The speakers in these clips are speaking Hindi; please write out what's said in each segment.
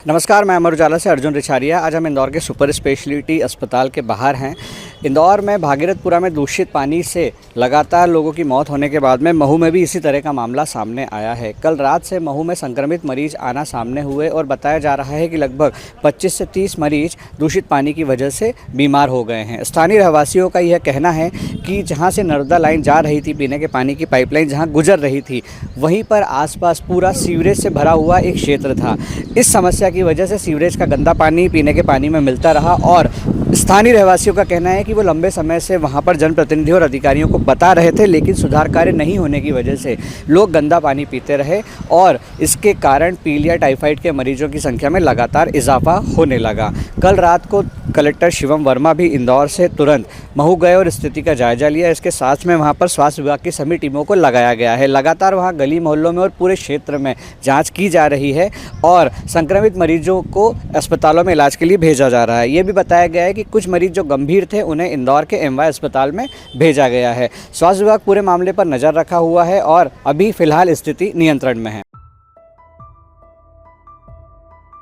नमस्कार, मैं अमर उजाला से अर्जुन रिछारिया। आज हम इंदौर के सुपर स्पेशलिटी अस्पताल के बाहर हैं। इंदौर में भागीरथपुरा में दूषित पानी से लगातार लोगों की मौत होने के बाद में महू में भी इसी तरह का मामला सामने आया है। कल रात से महू में संक्रमित मरीज आना सामने हुए और बताया जा रहा है कि लगभग 25 से 30 मरीज दूषित पानी की वजह से बीमार हो गए हैं। स्थानीय रहवासियों का यह कहना है कि जहाँ से नर्मदा लाइन जा रही थी, पीने के पानी की पाइपलाइन जहाँ गुजर रही थी, वहीं पर आसपास पूरा सीवरेज से भरा हुआ एक क्षेत्र था। इस समस्या की वजह से सीवरेज का गंदा पानी पीने के पानी में मिलता रहा और स्थानीय रहवासियों का कहना है कि वो लंबे समय से वहां पर जनप्रतिनिधियों और अधिकारियों को बता रहे थे, लेकिन सुधार कार्य नहीं होने की वजह से लोग गंदा पानी पीते रहे और इसके कारण पीलिया टाइफाइड के मरीजों की संख्या में लगातार इजाफा होने लगा। कल रात को कलेक्टर शिवम वर्मा भी इंदौर से तुरंत महू गए और स्थिति का जायजा लिया। इसके साथ में वहाँ पर स्वास्थ्य विभाग की सभी टीमों को लगाया गया है। लगातार वहाँ गली मोहल्लों में और पूरे क्षेत्र में जाँच की जा रही है और संक्रमित मरीजों को अस्पतालों में इलाज के लिए भेजा जा रहा है। ये भी बताया गया है कि कुछ मरीज जो गंभीर थे उन्हें इंदौर के एमवाई अस्पताल में भेजा गया है। स्वास्थ्य विभाग पूरे मामले पर नज़र रखा हुआ है और अभी फिलहाल स्थिति नियंत्रण में है।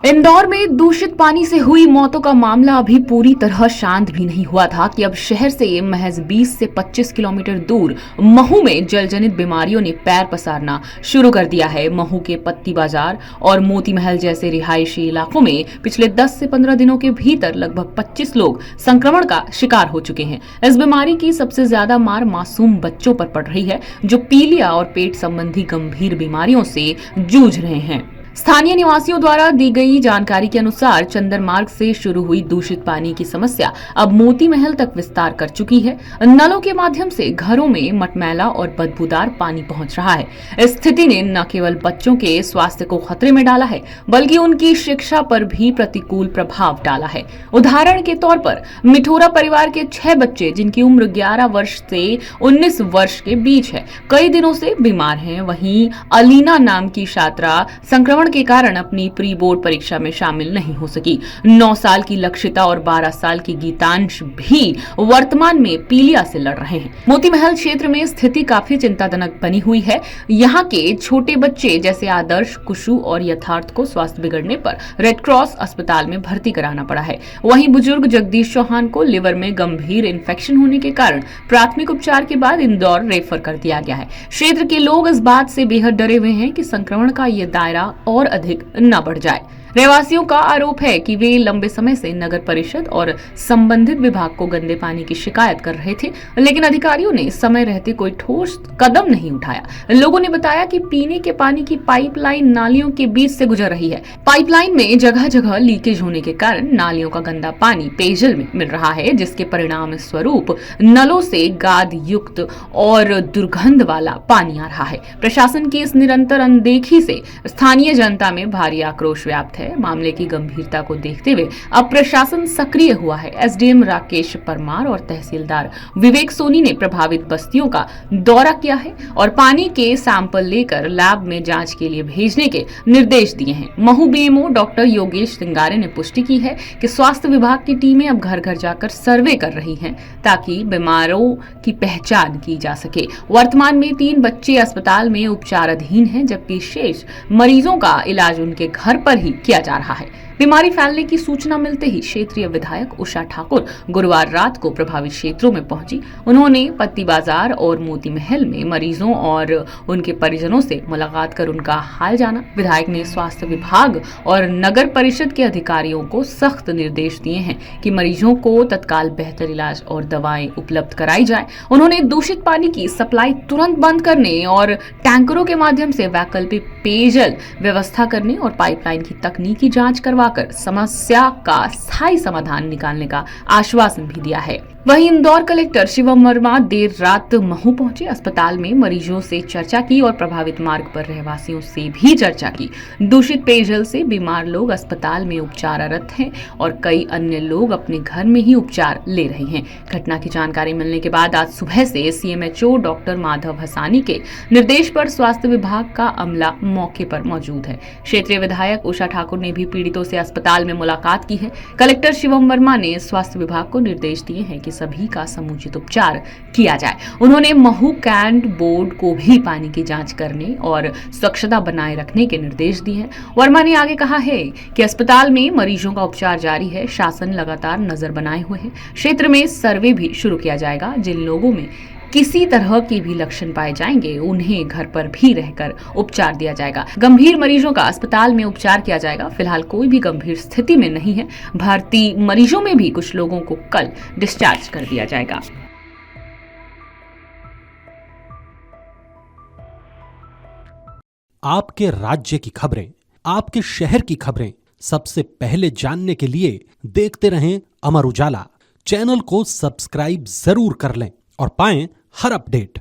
इंदौर में दूषित पानी से हुई मौतों का मामला अभी पूरी तरह शांत भी नहीं हुआ था कि अब शहर से महज 20 से 25 किलोमीटर दूर महू में जलजनित बीमारियों ने पैर पसारना शुरू कर दिया है। महू के पत्ती बाजार और मोती महल जैसे रिहायशी इलाकों में पिछले 10 से 15 दिनों के भीतर लगभग 25 लोग संक्रमण का शिकार हो चुके हैं। इस बीमारी की सबसे ज्यादा मार मासूम बच्चों पर पड़ रही है, जो पीलिया और पेट संबंधी गंभीर बीमारियों से जूझ रहे हैं। स्थानीय निवासियों द्वारा दी गई जानकारी के अनुसार चंदर मार्ग से शुरू हुई दूषित पानी की समस्या अब मोती महल तक विस्तार कर चुकी है। नलों के माध्यम से घरों में मटमैला और बदबूदार पानी पहुंच रहा है। इस स्थिति ने न केवल बच्चों के स्वास्थ्य को खतरे में डाला है, बल्कि उनकी शिक्षा पर भी प्रतिकूल प्रभाव डाला है। उदाहरण के तौर पर मिठोरा परिवार के 6 बच्चे, जिनकी उम्र 11 वर्ष से 19 वर्ष के बीच है, कई दिनों से बीमार हैं। वहीं अलीना नाम की छात्रा संक्रमण के कारण अपनी प्री बोर्ड परीक्षा में शामिल नहीं हो सकी। 9 साल की लक्षिता और 12 साल की गीतांश भी वर्तमान में पीलिया से लड़ रहे हैं। मोती महल क्षेत्र में स्थिति काफी चिंताजनक बनी हुई है। यहाँ के छोटे बच्चे जैसे आदर्श, कुशु और यथार्थ को स्वास्थ्य बिगड़ने पर रेड क्रॉस अस्पताल में भर्ती कराना पड़ा है। वहीं बुजुर्ग जगदीश चौहान को लिवर में गंभीर इन्फेक्शन होने के कारण प्राथमिक उपचार के बाद इंदौर रेफर कर दिया गया है। क्षेत्र के लोग इस बात से बेहद डरे हुए हैं कि संक्रमण का ये दायरा और अधिक न बढ़ जाए। रहवासियों का आरोप है कि वे लंबे समय से नगर परिषद और संबंधित विभाग को गंदे पानी की शिकायत कर रहे थे, लेकिन अधिकारियों ने समय रहते कोई ठोस कदम नहीं उठाया। लोगों ने बताया कि पीने के पानी की पाइपलाइन नालियों के बीच से गुजर रही है। पाइपलाइन में जगह जगह लीकेज होने के कारण नालियों का गंदा पानी पेयजल में मिल रहा है, जिसके परिणाम स्वरूप नलों से गाद युक्त और दुर्गंध वाला पानी आ रहा है। प्रशासन की इस निरंतर अनदेखी से स्थानीय जनता में भारी आक्रोश व्याप्त है। मामले की गंभीरता को देखते हुए अब प्रशासन सक्रिय हुआ है। एसडीएम राकेश परमार और तहसीलदार विवेक सोनी ने प्रभावित बस्तियों का दौरा किया है और पानी के सैंपल लेकर लैब में जांच के लिए भेजने के निर्देश दिए हैं। महू बीएमओ डॉक्टर योगेश सिंगारे ने पुष्टि की है कि स्वास्थ्य विभाग की टीमें अब घर घर जाकर सर्वे कर रही हैं, ताकि बीमारों की पहचान की जा सके। वर्तमान में 3 बच्चे अस्पताल में उपचाराधीन हैं, जबकि शेष मरीजों का इलाज उनके घर पर ही किया जा रहा है। बीमारी फैलने की सूचना मिलते ही क्षेत्रीय विधायक उषा ठाकुर गुरुवार रात को प्रभावित क्षेत्रों में पहुंची। उन्होंने पत्ती बाजार और मोती महल में मरीजों और उनके परिजनों से मुलाकात कर उनका हाल जाना। विधायक ने स्वास्थ्य विभाग और नगर परिषद के अधिकारियों को सख्त निर्देश दिए हैं कि मरीजों को तत्काल बेहतर इलाज और दवाएं उपलब्ध कराई जाए। उन्होंने दूषित पानी की सप्लाई तुरंत बंद करने और टैंकरों के माध्यम से वैकल्पिक पेयजल व्यवस्था करने और पाइपलाइन की तकनीकी जांच करवा समस्या का स्थायी समाधान निकालने का आश्वासन भी दिया है। वहीं इंदौर कलेक्टर शिवम वर्मा देर रात महू पहुंचे। अस्पताल में मरीजों से चर्चा की और प्रभावित मार्ग पर रहवासियों से भी चर्चा की। दूषित पेयजल से बीमार लोग अस्पताल में उपचाररत हैं और कई अन्य लोग अपने घर में ही उपचार ले रहे हैं। घटना की जानकारी मिलने के बाद आज सुबह से सीएमएचओ डॉक्टर माधव हसानी के निर्देश पर स्वास्थ्य विभाग का अमला मौके पर मौजूद है। क्षेत्रीय विधायक उषा ठाकुर ने भी पीड़ितों से अस्पताल में मुलाकात की है। कलेक्टर शिवम वर्मा ने स्वास्थ्य विभाग को निर्देश दिए हैं कि सभी का समुचित उपचार किया जाए। उन्होंने महू कैंट बोर्ड को भी पानी की जांच करने और स्वच्छता बनाए रखने के निर्देश दिए हैं। वर्मा ने आगे कहा है कि अस्पताल में मरीजों का उपचार जारी है, शासन लगातार नजर बनाए हुए है। क्षेत्र में सर्वे भी शुरू किया जाएगा। जिन लोगों में किसी तरह के भी लक्षण पाए जाएंगे उन्हें घर पर भी रहकर उपचार दिया जाएगा। गंभीर मरीजों का अस्पताल में उपचार किया जाएगा। फिलहाल कोई भी गंभीर स्थिति में नहीं है। भर्ती मरीजों में भी कुछ लोगों को कल डिस्चार्ज कर दिया जाएगा। आपके राज्य की खबरें, आपके शहर की खबरें सबसे पहले जानने के लिए देखते रहें अमर उजाला। चैनल को सब्सक्राइब जरूर कर लें और पाएं हर अपडेट।